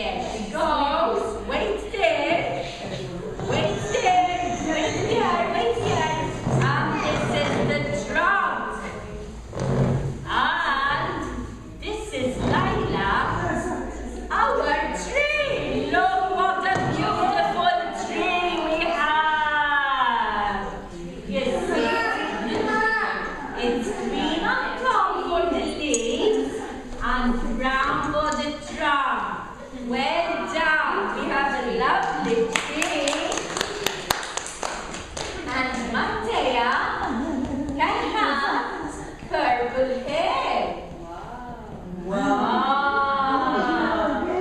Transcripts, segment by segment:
There she goes. Wait there. Wait there. Wait here. Wait here. And this is the trunk. And this is Lila, our tree. Look what a beautiful tree we have. You see, it's green on top for the leaves and brown for the trunk. Well done. We have a lovely tree. And Mattea can have purple hair. Wow.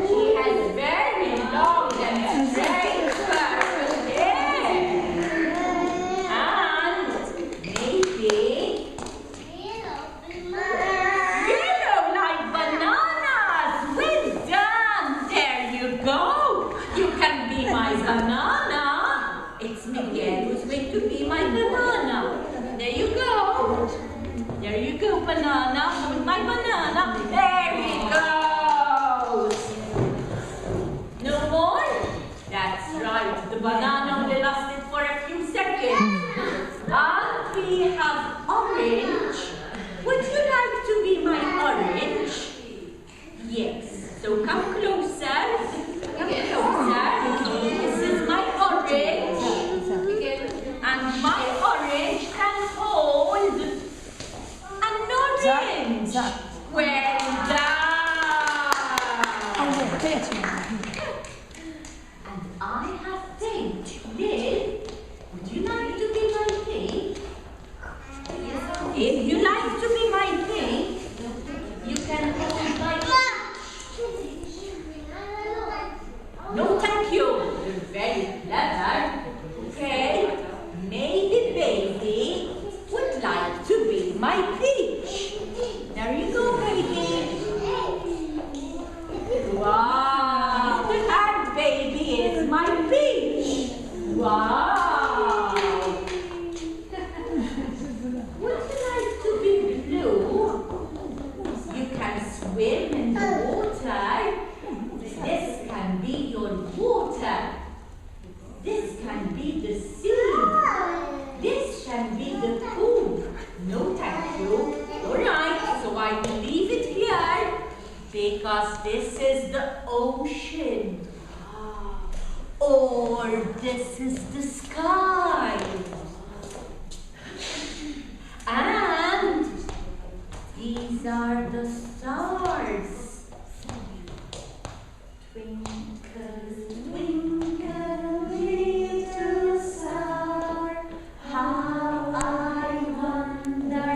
She has very long and straight purple hair. And maybe yellow like bananas. Well done. There you go. You can be my banana. It's Miguel who's going to be my banana. There you go. There you go, banana. With my banana. There he goes. No more? That's right. The banana only lasted for a few seconds. And we have orange. Would you like to be my orange? Yes. So come closer. Come closer. This is my orange. And my orange can hold an orange. Well done. And I have pink. Liv, would you like to be my pink? If you like to be my pink, you can hold my No, thank you. You're very clever. Okay. Maybe baby would like to be my peach. There you go, baby. Wow. And baby is my peach. Wow. Would you like to be blue? You can swim in the water. This can be your water. This can be the seed. This can be the food. No, thank you. All right, so I will leave it here because this is the ocean. Or this is the sky. And these are the stars. Twinkle, twinkle, little star, how I wonder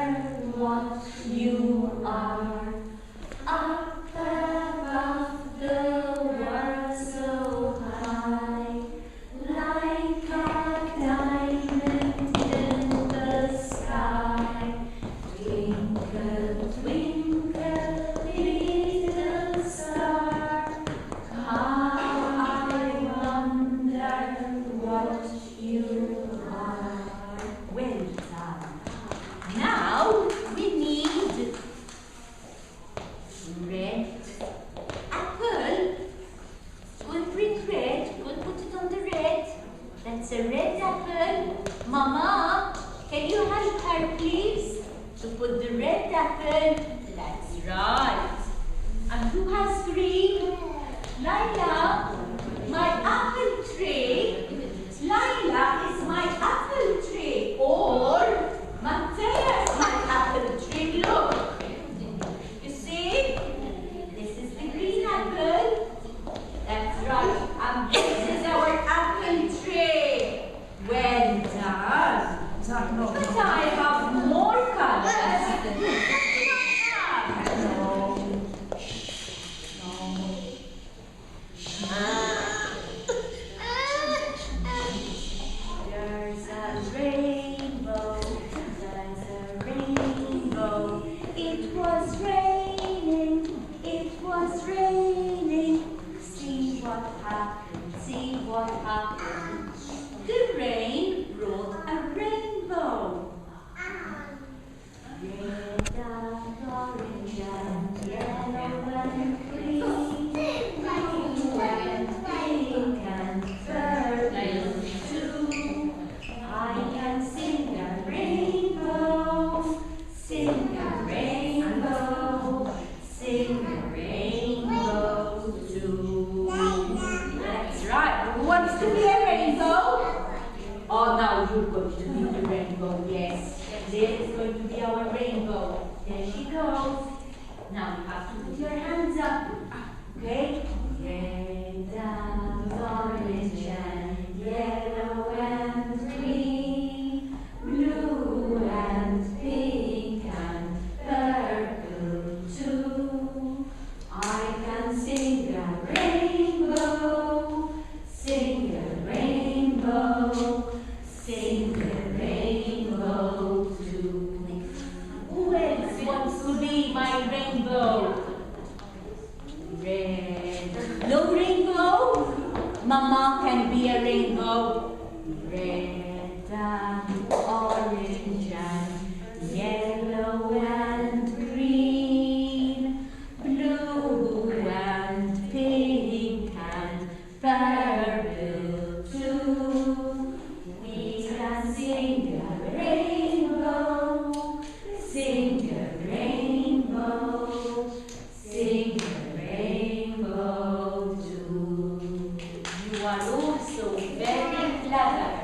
what you are. Up above the world so high, like a diamond in the sky. Twinkle, twinkle, little star, how I wonder what you are. Well done. Now we need red apple. We'll bring red. We'll put it on the red. That's a red apple. Mama, can you help her please to put the red apple? That's right. And who has green? Lila, my apple tree. Lila is my apple tree. Or Mattea is my apple tree. Look. You see? This is the green apple. That's right. And this is our apple tree. Well done. But I have more colors. red. No rainbow? Mama can be a rainbow.